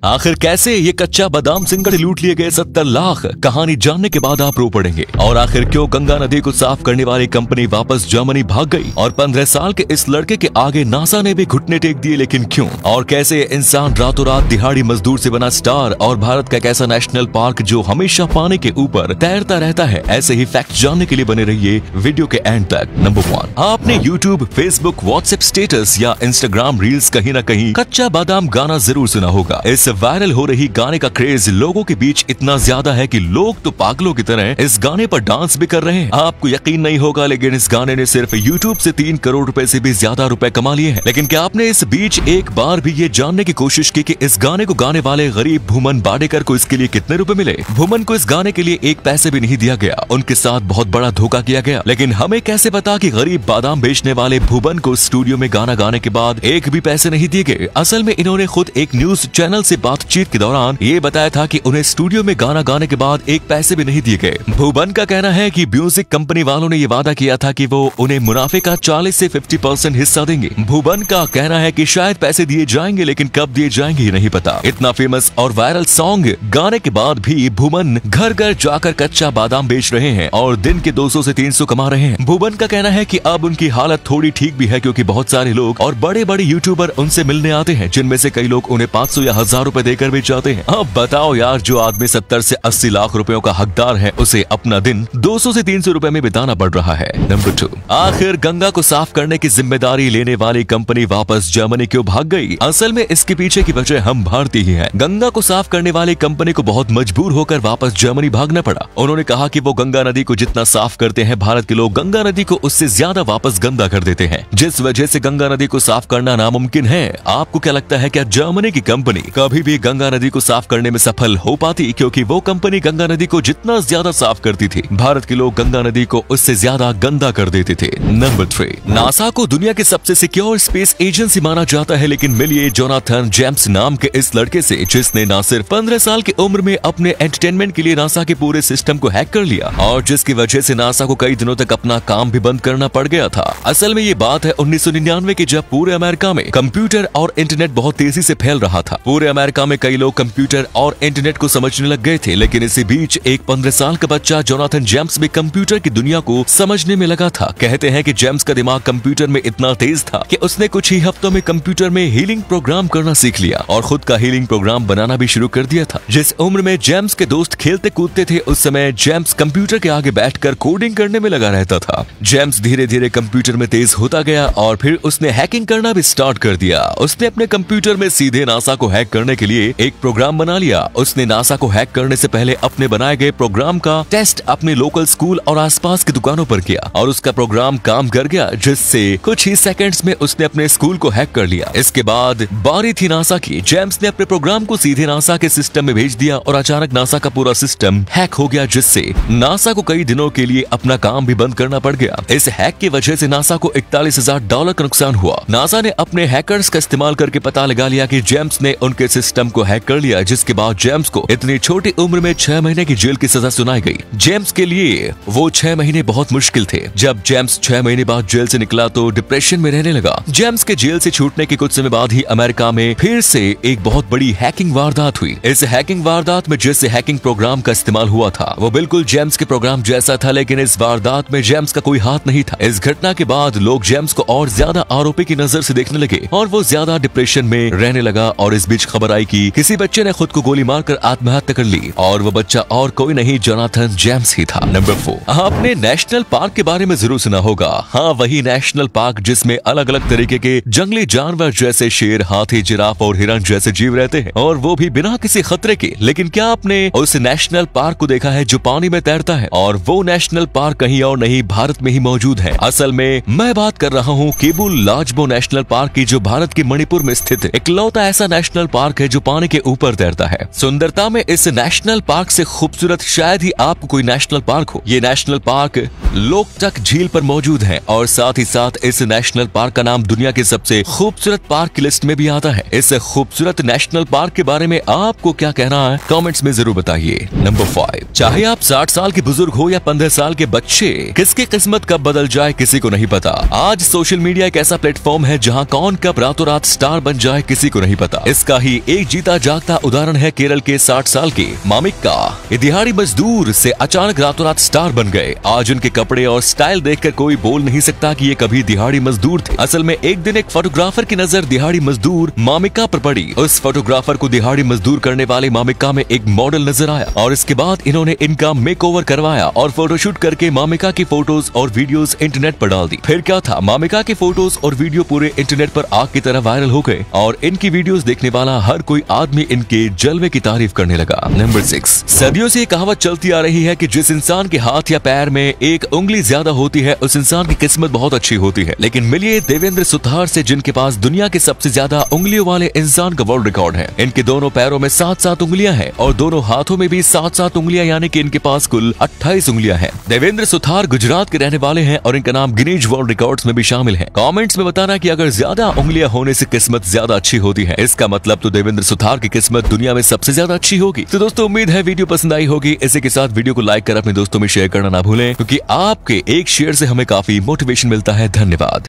आखिर कैसे ये कच्चा बादाम सिंगड़ लूट लिए गए 70 लाख, कहानी जानने के बाद आप रो पड़ेंगे। और आखिर क्यों गंगा नदी को साफ करने वाली कंपनी वापस जर्मनी भाग गई, और 15 साल के इस लड़के के आगे नासा ने भी घुटने टेक दिए, लेकिन क्यों? और कैसे इंसान रातों रात दिहाड़ी मजदूर से बना स्टार, और भारत का एक ऐसा नेशनल पार्क जो हमेशा पानी के ऊपर तैरता रहता है। ऐसे ही फैक्ट जानने के लिए बने रहिए वीडियो के एंड तक। नंबर 1, आपने यूट्यूब, फेसबुक, व्हाट्सएप स्टेटस या इंस्टाग्राम रील्स कहीं न कहीं कच्चा बादाम गाना जरूर सुना होगा। इस वायरल हो रही गाने का क्रेज लोगों के बीच इतना ज्यादा है कि लोग तो पागलों की तरह इस गाने पर डांस भी कर रहे हैं। आपको यकीन नहीं होगा, लेकिन इस गाने ने सिर्फ यूट्यूब से 3 करोड़ रुपए से भी ज्यादा रुपए कमा लिए हैं। लेकिन क्या आपने इस बीच एक बार भी ये जानने की कोशिश की कि इस गाने को गाने वाले गरीब भूमन बाडेकर को इसके लिए कितने रुपए मिले? भूमन को इस गाने के लिए 1 पैसे भी नहीं दिया गया। उनके साथ बहुत बड़ा धोखा किया गया। लेकिन हमें कैसे पता कि गरीब बादाम बेचने वाले भूमन को स्टूडियो में गाना गाने के बाद 1 भी पैसे नहीं दिए गए? असल में इन्होंने खुद एक न्यूज चैनल से बातचीत के दौरान ये बताया था कि उन्हें स्टूडियो में गाना गाने के बाद 1 पैसे भी नहीं दिए गए। भूमन का कहना है कि म्यूजिक कंपनी वालों ने ये वादा किया था कि वो उन्हें मुनाफे का 40 से 50% हिस्सा देंगे। भूमन का कहना है कि शायद पैसे दिए जाएंगे, लेकिन कब दिए जाएंगे ये नहीं पता। इतना फेमस और वायरल सॉन्ग गाने के बाद भी भूमन घर घर जाकर कच्चा बादाम बेच रहे हैं और दिन के 200 से 300 कमा रहे हैं। भूमन का कहना है कि अब उनकी हालत थोड़ी ठीक भी है, क्योंकि बहुत सारे लोग और बड़े बड़े यूट्यूबर उनसे मिलने आते हैं, जिनमें से कई लोग उन्हें 500 या 1000 रुपए देकर भी जाते हैं। अब बताओ यार, जो आदमी 70 से 80 लाख रुपयों का हकदार है, उसे अपना दिन 200 से 300 रुपए में बिताना पड़ रहा है। नंबर 2, आखिर गंगा को साफ करने की जिम्मेदारी लेने वाली कंपनी वापस जर्मनी क्यों भाग गई? असल में इसके पीछे की वजह हम भारतीय ही हैं। गंगा को साफ करने वाली कंपनी को बहुत मजबूर होकर वापस जर्मनी भागना पड़ा। उन्होंने कहा कि वो गंगा नदी को जितना साफ करते हैं, भारत के लोग गंगा नदी को उससे ज्यादा वापस गंदा कर देते हैं, जिस वजह से गंगा नदी को साफ करना नामुमकिन है। आपको क्या लगता है, क्या जर्मनी की कंपनी कभी भी गंगा नदी को साफ करने में सफल हो पाती? क्योंकि वो कंपनी गंगा नदी को जितना ज्यादा साफ करती थी, भारत के लोग गंगा नदी को उससे ज्यादा गंदा कर देते थे। नंबर 3, नासा को दुनिया की सबसे सिक्योर स्पेस एजेंसी माना जाता है, लेकिन मिलिए जोनाथन जेम्स नाम के इस लड़के से, जिसने न सिर्फ 15 साल की उम्र में अपने एंटरटेनमेंट के लिए नासा के पूरे सिस्टम को हैक कर लिया, और जिसकी वजह से नासा को कई दिनों तक अपना काम भी बंद करना पड़ गया था। असल में ये बात है 1999 की, जब पूरे अमेरिका में कंप्यूटर और इंटरनेट बहुत तेजी से फैल रहा था। पूरे अमेरिका में कई लोग कंप्यूटर और इंटरनेट को समझने लग गए थे, लेकिन इसी बीच एक 15 साल का बच्चा जोनाथन जेम्स भी कंप्यूटर की दुनिया को समझने में लगा था। कहते हैं कि जेम्स का दिमाग कंप्यूटर में इतना तेज था कि उसने कुछ ही हफ्तों में कंप्यूटर में हीलिंग प्रोग्राम करना सीख लिया और खुद का हीलिंग प्रोग्राम बनाना भी शुरू कर दिया था। जिस उम्र में जेम्स के दोस्त खेलते कूदते थे, उस समय जेम्स कंप्यूटर के आगे बैठकर कोडिंग करने में लगा रहता था। जेम्स धीरे धीरे कंप्यूटर में तेज होता गया और फिर उसने हैकिंग करना भी स्टार्ट कर दिया। उसने अपने कंप्यूटर में सीधे नासा को हैक करने के लिए एक प्रोग्राम बना लिया। उसने नासा को हैक करने से पहले अपने बनाए गए प्रोग्राम का टेस्ट अपने लोकल स्कूल और आसपास की दुकानों पर किया, और उसका प्रोग्राम काम कर गया, जिससे कुछ ही सेकंड्स में उसने अपने स्कूल को हैक कर लिया। इसके बाद बारी थी नासा की। जेम्स ने अपने प्रोग्राम को सीधे नासा के सिस्टम में भेज दिया और अचानक नासा का पूरा सिस्टम हैक हो गया, जिससे नासा को कई दिनों के लिए अपना काम भी बंद करना पड़ गया। इस हैक की वजह से नासा को $41,000 का नुकसान हुआ। नासा ने अपने हैकर्स का इस्तेमाल करके पता लगा लिया कि जेम्स ने उनके सिस्टम को हैक कर लिया, जिसके बाद जेम्स को इतनी छोटी उम्र में 6 महीने की जेल की सजा सुनाई गई। जेम्स के लिए वो 6 महीने बहुत मुश्किल थे। जब जेम्स 6 महीने बाद जेल से निकला तो डिप्रेशन में रहने लगा। जेम्स के जेल से छूटने के कुछ समय बाद ही अमेरिका में फिर से एक बहुत बड़ी हैकिंग वारदात हुई। इस हैकिंग वारदात में जिस हैकिंग प्रोग्राम का इस्तेमाल हुआ था, वो बिल्कुल जेम्स के प्रोग्राम जैसा था, लेकिन इस वारदात में जेम्स का कोई हाथ नहीं था। इस घटना के बाद लोग जेम्स को और ज्यादा आरोपी की नजर से देखने लगे और वो ज्यादा डिप्रेशन में रहने लगा। और इस बीच खबर आई कि किसी बच्चे ने खुद को गोली मारकर आत्महत्या कर ली, और वो बच्चा और कोई नहीं, जोनाथन जेम्स ही था। नंबर 4, आपने नेशनल पार्क के बारे में जरूर सुना होगा। हाँ, वही नेशनल पार्क जिसमें अलग अलग तरीके के जंगली जानवर जैसे शेर, हाथी, जिराफ और हिरण जैसे जीव रहते हैं, और वो भी बिना किसी खतरे के। लेकिन क्या आपने उस नेशनल पार्क को देखा है जो पानी में तैरता है? और वो नेशनल पार्क कहीं और नहीं, भारत में ही मौजूद है। असल में मैं बात कर रहा हूँ केबुल लाजबो नेशनल पार्क की, जो भारत के मणिपुर में स्थित इकलौता ऐसा नेशनल पार्क है जो पानी के ऊपर तैरता है। सुंदरता में इस नेशनल पार्क से खूबसूरत शायद ही आपको कोई नेशनल पार्क हो। ये नेशनल पार्क लोकटक झील पर मौजूद है, और साथ ही साथ इस नेशनल पार्क का नाम दुनिया के सबसे खूबसूरत पार्क की लिस्ट में भी आता है। इस खूबसूरत नेशनल पार्क के बारे में आपको क्या कहना है, कमेंट्स में जरूर बताइए। नंबर 5, चाहे आप 60 साल के बुजुर्ग हो या 15 साल के बच्चे, किसकी किस्मत कब बदल जाए किसी को नहीं पता। आज सोशल मीडिया एक ऐसा प्लेटफॉर्म है जहाँ कौन कब रातों रात स्टार बन जाए किसी को नहीं पता। इसका ही एक जीत जीता जागता उदाहरण है केरल के 60 साल के मामिका। ये दिहाड़ी मजदूर से अचानक रातों रात स्टार बन गए। आज उनके कपड़े और स्टाइल देखकर कोई बोल नहीं सकता कि ये कभी दिहाड़ी मजदूर थे। असल में एक दिन एक फोटोग्राफर की नजर दिहाड़ी मजदूर मामिका पर पड़ी। उस फोटोग्राफर को दिहाड़ी मजदूर करने वाले मामिका में एक मॉडल नजर आया और इसके बाद इन्होंने इनका मेकओवर करवाया और फोटोशूट करके मामिका की फोटोज और वीडियोस इंटरनेट पर डाल दी। फिर क्या था, मामिका की फोटोज और वीडियो पूरे इंटरनेट पर आग की तरह वायरल हो गए और इनकी वीडियोस देखने वाला हर कोई आदमी इनके जलवे की तारीफ करने लगा। नंबर 6, सदियों से ये कहावत चलती आ रही है कि जिस इंसान के हाथ या पैर में एक उंगली ज्यादा होती है उस इंसान की किस्मत बहुत अच्छी होती है। लेकिन मिलिए देवेंद्र सुतार से, जिनके पास दुनिया के सबसे ज्यादा उंगलियों वाले इंसान का वर्ल्ड रिकॉर्ड है। इनके दोनों पैरों में 7-7 उंगलियां हैं और दोनों हाथों में भी 7-7 उंगलियां, यानी कि इनके पास कुल 28 उंगलियां हैं। देवेंद्र सुतार गुजरात के रहने वाले हैं और इनका नाम गिनीज वर्ल्ड रिकॉर्ड्स में भी शामिल है। कमेंट्स में बताना कि अगर ज्यादा उंगलियां होने से किस्मत ज्यादा अच्छी होती है, इसका मतलब तो देवेंद्र सुतार की किस्मत दुनिया में सबसे ज्यादा अच्छी होगी। तो दोस्तों उम्मीद है वीडियो पसंद आई होगी। इसी के साथ वीडियो को लाइक कर अपने दोस्तों में शेयर करना ना भूलें, क्योंकि आपके एक शेयर से हमें काफी मोटिवेशन मिलता है। धन्यवाद।